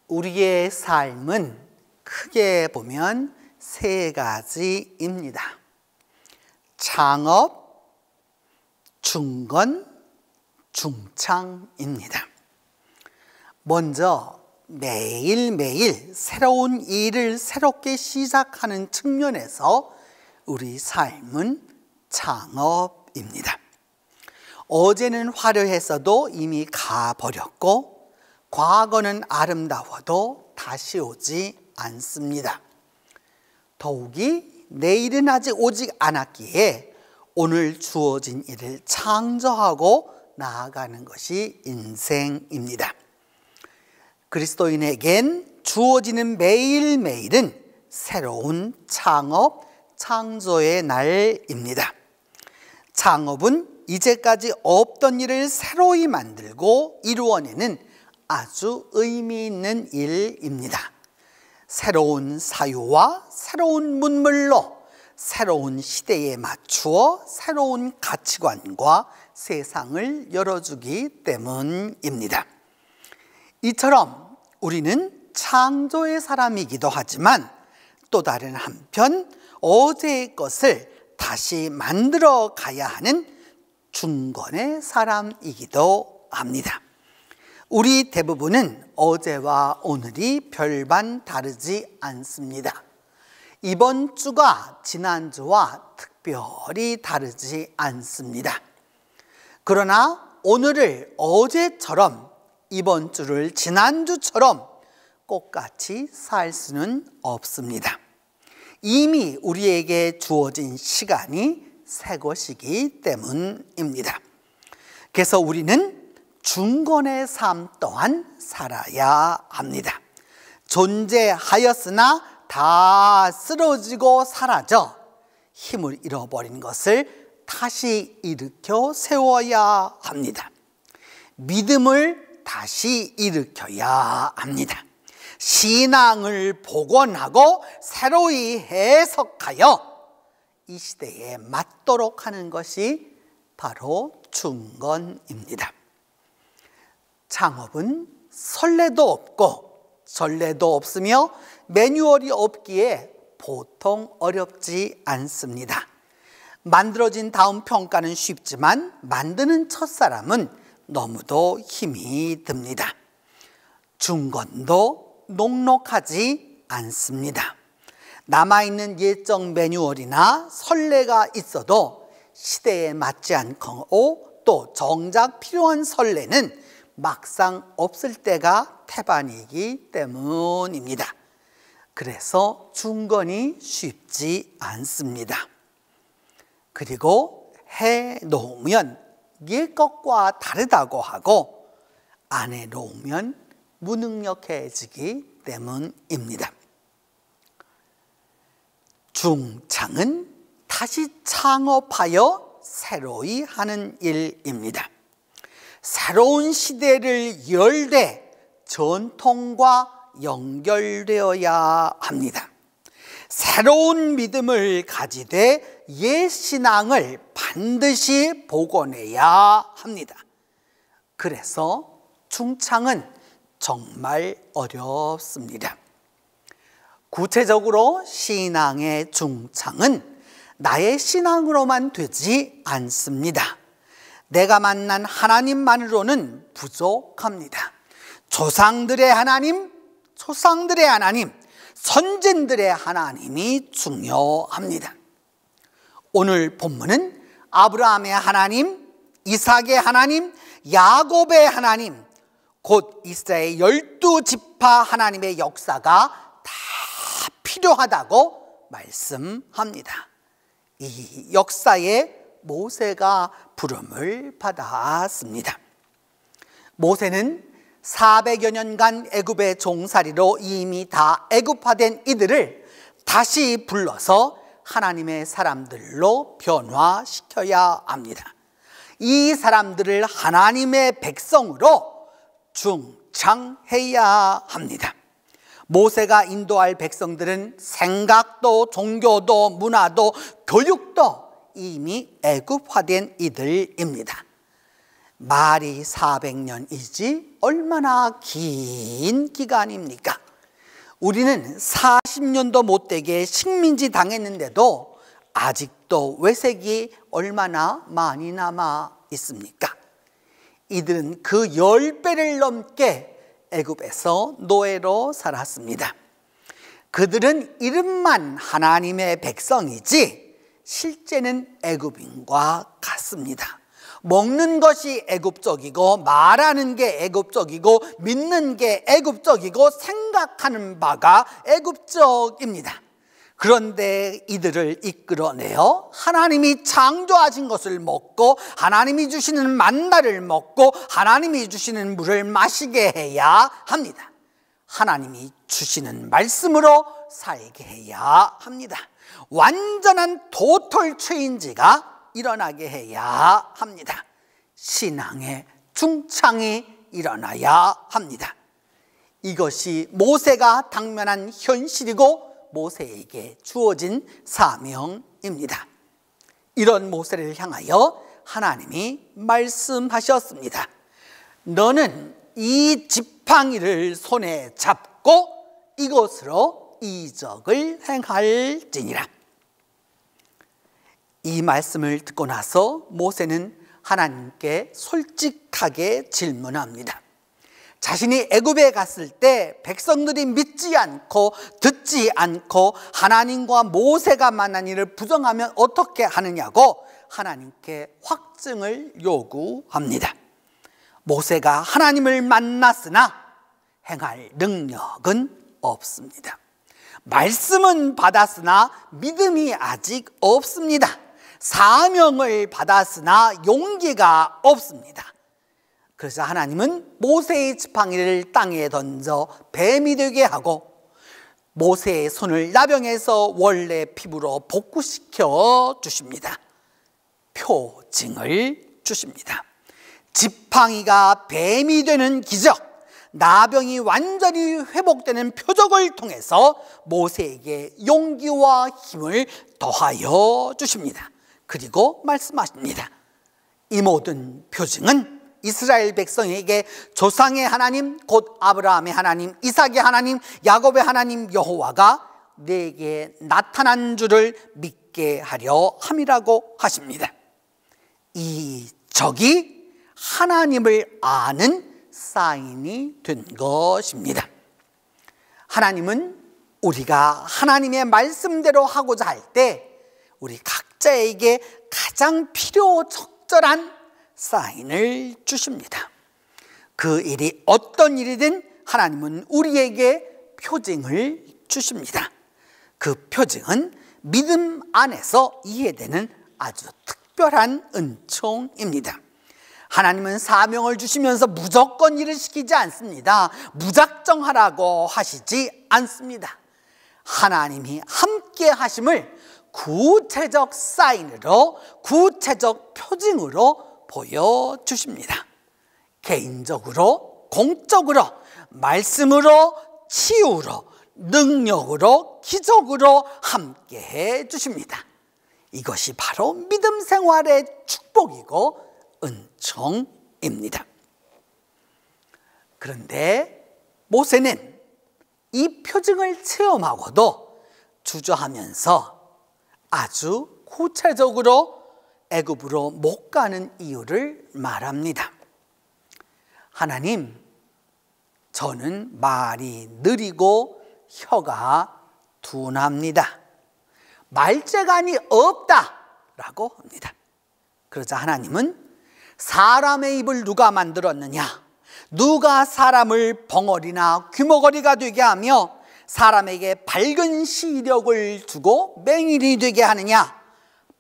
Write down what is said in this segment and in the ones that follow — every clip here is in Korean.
우리의 삶은 크게 보면 세 가지입니다. 창업, 중건, 중창입니다. 먼저 매일매일 새로운 일을 새롭게 시작하는 측면에서 우리 삶은 창업입니다. 어제는 화려했어도 이미 가버렸고 과거는 아름다워도 다시 오지 않습니다. 더욱이 내일은 아직 오지 않았기에 오늘 주어진 일을 창조하고 나아가는 것이 인생입니다. 그리스도인에겐 주어지는 매일매일은 새로운 창업, 창조의 날입니다. 창업은 이제까지 없던 일을 새로이 만들고 이루어내는 아주 의미 있는 일입니다. 새로운 사유와 새로운 문물로 새로운 시대에 맞추어 새로운 가치관과 세상을 열어주기 때문입니다. 이처럼 우리는 창조의 사람이기도 하지만 또 다른 한편 어제의 것을 다시 만들어 가야 하는 중건의 사람이기도 합니다. 우리 대부분은 어제와 오늘이 별반 다르지 않습니다. 이번 주가 지난주와 특별히 다르지 않습니다. 그러나 오늘을 어제처럼 이번 주를 지난주처럼 똑같이 살 수는 없습니다. 이미 우리에게 주어진 시간이 새 것이기 때문입니다. 그래서 우리는 중건의 삶 또한 살아야 합니다. 존재하였으나 다 쓰러지고 사라져 힘을 잃어버린 것을 다시 일으켜 세워야 합니다. 믿음을 다시 일으켜야 합니다. 신앙을 복원하고 새로이 해석하여 이 시대에 맞도록 하는 것이 바로 중건입니다. 창업은 선례도 없고 전례도 없으며 매뉴얼이 없기에 보통 어렵지 않습니다. 만들어진 다음 평가는 쉽지만 만드는 첫사람은 너무도 힘이 듭니다. 중건도 녹록하지 않습니다. 남아있는 예적 매뉴얼이나 선례가 있어도 시대에 맞지 않고 또 정작 필요한 선례는 막상 없을 때가 태반이기 때문입니다. 그래서 중건이 쉽지 않습니다. 그리고 해놓으면 옛것과 다르다고 하고 안 해놓으면 무능력해지기 때문입니다. 중창은 다시 창업하여 새로이 하는 일입니다. 새로운 시대를 열되 전통과 연결되어야 합니다. 새로운 믿음을 가지되 옛 신앙을 반드시 복원해야 합니다. 그래서 중창은 정말 어렵습니다. 구체적으로 신앙의 중창은 나의 신앙으로만 되지 않습니다. 내가 만난 하나님만으로는 부족합니다. 조상들의 하나님, 초상들의 하나님, 선진들의 하나님이 중요합니다. 오늘 본문은 아브라함의 하나님, 이삭의 하나님, 야곱의 하나님, 곧 이스라엘 12지파 하나님의 역사가 다 필요하다고 말씀합니다. 이 역사에 모세가 부름을 받았습니다. 모세는 400여 년간 애굽의 종살이로 이미 다 애굽화된 이들을 다시 불러서 하나님의 사람들로 변화시켜야 합니다. 이 사람들을 하나님의 백성으로 중창해야 합니다. 모세가 인도할 백성들은 생각도 종교도 문화도 교육도 이미 애굽화된 이들입니다. 말이 400년이지 얼마나 긴 기간입니까? 우리는 40년도 못되게 식민지 당했는데도 아직도 외색이 얼마나 많이 남아 있습니까? 이들은 그 10배를 넘게 애굽에서 노예로 살았습니다. 그들은 이름만 하나님의 백성이지 실제는 애굽인과 같습니다. 먹는 것이 애굽적이고 말하는 게 애굽적이고 믿는 게 애굽적이고 생각하는 바가 애굽적입니다. 그런데 이들을 이끌어내어 하나님이 창조하신 것을 먹고 하나님이 주시는 만나를 먹고 하나님이 주시는 물을 마시게 해야 합니다. 하나님이 주시는 말씀으로 살게 해야 합니다. 완전한 토털 체인지가 일어나게 해야 합니다. 신앙의 중창이 일어나야 합니다. 이것이 모세가 당면한 현실이고 모세에게 주어진 사명입니다. 이런 모세를 향하여 하나님이 말씀하셨습니다. 너는 이 지팡이를 손에 잡고 이것으로 이적을 행할지니라. 이 말씀을 듣고 나서 모세는 하나님께 솔직하게 질문합니다. 자신이 애굽에 갔을 때 백성들이 믿지 않고 듣지 않고 하나님과 모세가 만난 일을 부정하면 어떻게 하느냐고 하나님께 확증을 요구합니다. 모세가 하나님을 만났으나 행할 능력은 없습니다. 말씀은 받았으나 믿음이 아직 없습니다. 사명을 받았으나 용기가 없습니다. 그래서 하나님은 모세의 지팡이를 땅에 던져 뱀이 되게 하고 모세의 손을 나병에서 원래 피부로 복구시켜 주십니다. 표징을 주십니다. 지팡이가 뱀이 되는 기적, 나병이 완전히 회복되는 표적을 통해서 모세에게 용기와 힘을 더하여 주십니다. 그리고 말씀하십니다. 이 모든 표징은 이스라엘 백성에게 조상의 하나님 곧 아브라함의 하나님, 이삭의 하나님, 야곱의 하나님 여호와가 내게 나타난 줄을 믿게 하려 함이라고 하십니다. 이 적이 하나님을 아는 사인이 된 것입니다. 하나님은 우리가 하나님의 말씀대로 하고자 할 때 우리 각자에게 가장 필요 적절한 사인을 주십니다. 그 일이 어떤 일이든 하나님은 우리에게 표징을 주십니다. 그 표징은 믿음 안에서 이해되는 아주 특별한 은총입니다. 하나님은 사명을 주시면서 무조건 일을 시키지 않습니다. 무작정하라고 하시지 않습니다. 하나님이 함께 하심을 구체적 사인으로, 구체적 표징으로 보여주십니다. 개인적으로, 공적으로, 말씀으로, 치유로, 능력으로, 기적으로 함께 해주십니다. 이것이 바로 믿음 생활의 축복이고 은총입니다. 그런데 모세는 이 표징을 체험하고도 주저하면서 아주 구체적으로 애굽으로 못 가는 이유를 말합니다. 하나님, 저는 말이 느리고 혀가 둔합니다. 말재간이 없다라고 합니다. 그러자 하나님은 사람의 입을 누가 만들었느냐? 누가 사람을 벙어리나 귀머거리가 되게 하며 사람에게 밝은 시력을 주고 맹인이 되게 하느냐?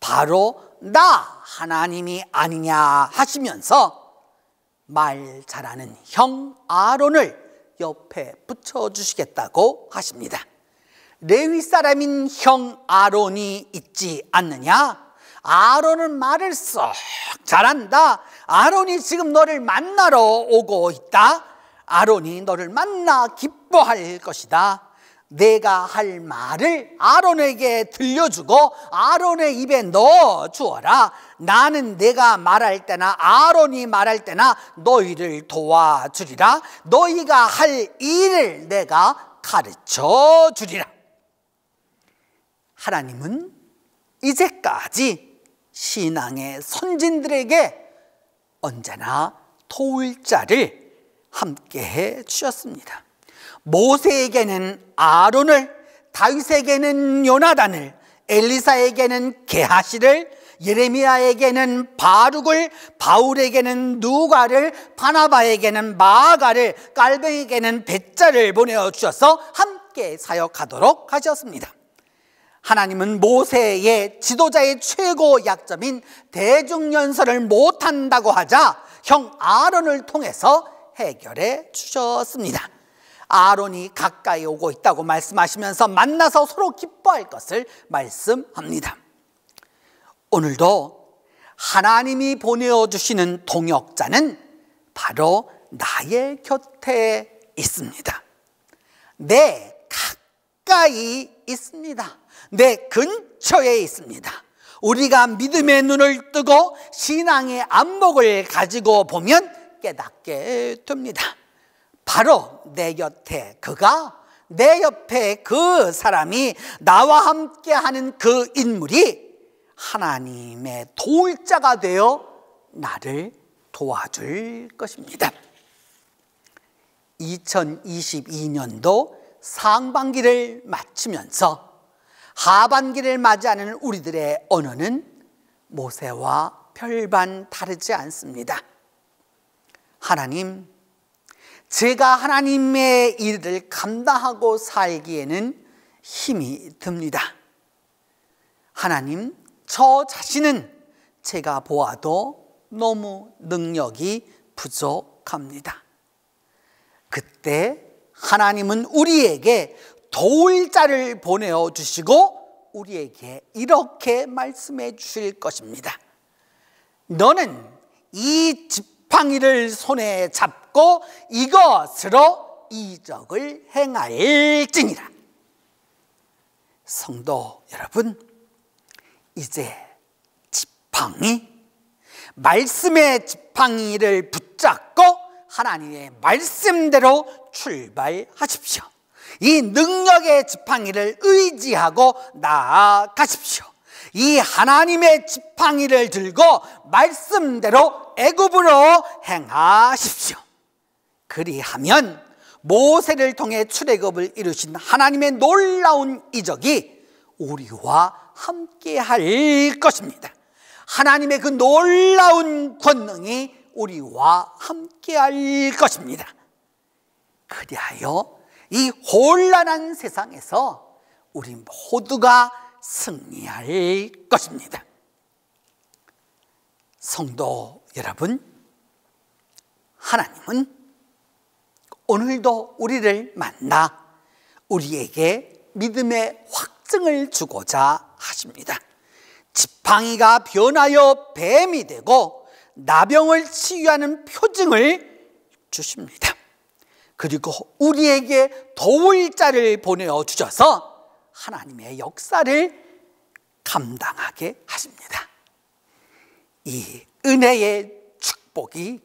바로 나 하나님이 아니냐 하시면서 말 잘하는 형 아론을 옆에 붙여주시겠다고 하십니다. 레위 사람인 형 아론이 있지 않느냐? 아론은 말을 쏙 잘한다. 아론이 지금 너를 만나러 오고 있다. 아론이 너를 만나 기뻐할 것이다. 내가 할 말을 아론에게 들려주고 아론의 입에 넣어 주어라. 나는 내가 말할 때나 아론이 말할 때나 너희를 도와주리라. 너희가 할 일을 내가 가르쳐 주리라. 하나님은 이제까지 신앙의 선진들에게 언제나 도울 자를 함께해 주셨습니다. 모세에게는 아론을, 다윗에게는 요나단을, 엘리사에게는 게하시를, 예레미야에게는 바룩을, 바울에게는 누가를, 바나바에게는 마가를, 깔뱅에게는 벳자를 보내어 주셔서 함께 사역하도록 하셨습니다. 하나님은 모세의 지도자의 최고 약점인 대중연설을 못한다고 하자 형 아론을 통해서 해결해 주셨습니다. 아론이 가까이 오고 있다고 말씀하시면서 만나서 서로 기뻐할 것을 말씀합니다. 오늘도 하나님이 보내주시는 동역자는 바로 나의 곁에 있습니다. 내 가까이 있습니다. 내 근처에 있습니다. 우리가 믿음의 눈을 뜨고 신앙의 안목을 가지고 보면 깨닫게 됩니다. 바로 내 곁에 그가, 내 옆에 그 사람이, 나와 함께하는 그 인물이 하나님의 도울 자가 되어 나를 도와줄 것입니다. 2022년도 상반기를 마치면서 하반기를 맞이하는 우리들의 언어는 모세와 별반 다르지 않습니다. 하나님, 제가 하나님의 일을 감당하고 살기에는 힘이 듭니다. 하나님, 저 자신은 제가 보아도 너무 능력이 부족합니다. 그때 하나님은 우리에게 도울 자를 보내어 주시고 우리에게 이렇게 말씀해 주실 것입니다. 너는 이 지팡이를 손에 잡고 이것으로 이적을 행할지니라. 성도 여러분, 이제 지팡이, 말씀의 지팡이를 붙잡고 하나님의 말씀대로 출발하십시오. 이 능력의 지팡이를 의지하고 나아가십시오. 이 하나님의 지팡이를 들고 말씀대로 애굽으로 행하십시오. 그리하면 모세를 통해 출애굽을 이루신 하나님의 놀라운 이적이 우리와 함께 할 것입니다. 하나님의 그 놀라운 권능이 우리와 함께 할 것입니다. 그리하여 이 혼란한 세상에서 우리 모두가 승리할 것입니다. 성도 여러분, 하나님은 오늘도 우리를 만나 우리에게 믿음의 확증을 주고자 하십니다. 지팡이가 변하여 뱀이 되고 나병을 치유하는 표징을 주십니다. 그리고 우리에게 도울 자를 보내어 주셔서 하나님의 역사를 감당하게 하십니다. 이 은혜의 축복이,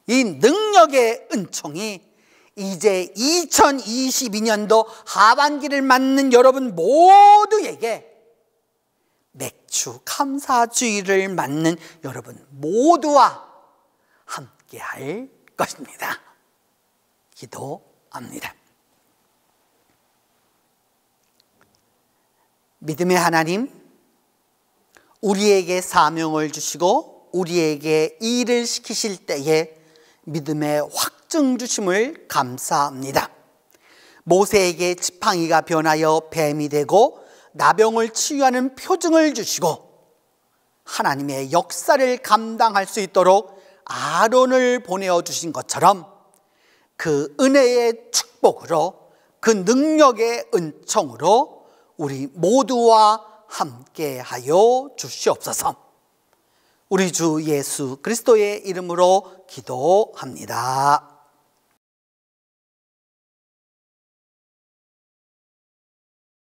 이 능력의 은총이 이제 2022년도 하반기를 맞는 여러분 모두에게, 맥주 감사주의를 맞는 여러분 모두와 함께 할 것입니다. 기도합니다. 믿음의 하나님, 우리에게 사명을 주시고 우리에게 일을 시키실 때에 믿음의 확증 주심을 감사합니다. 모세에게 지팡이가 변하여 뱀이 되고 나병을 치유하는 표징을 주시고 하나님의 역사를 감당할 수 있도록 아론을 보내어 주신 것처럼 그 은혜의 축복으로, 그 능력의 은총으로 우리 모두와 함께하여 주시옵소서. 우리 주 예수 그리스도의 이름으로 기도합니다.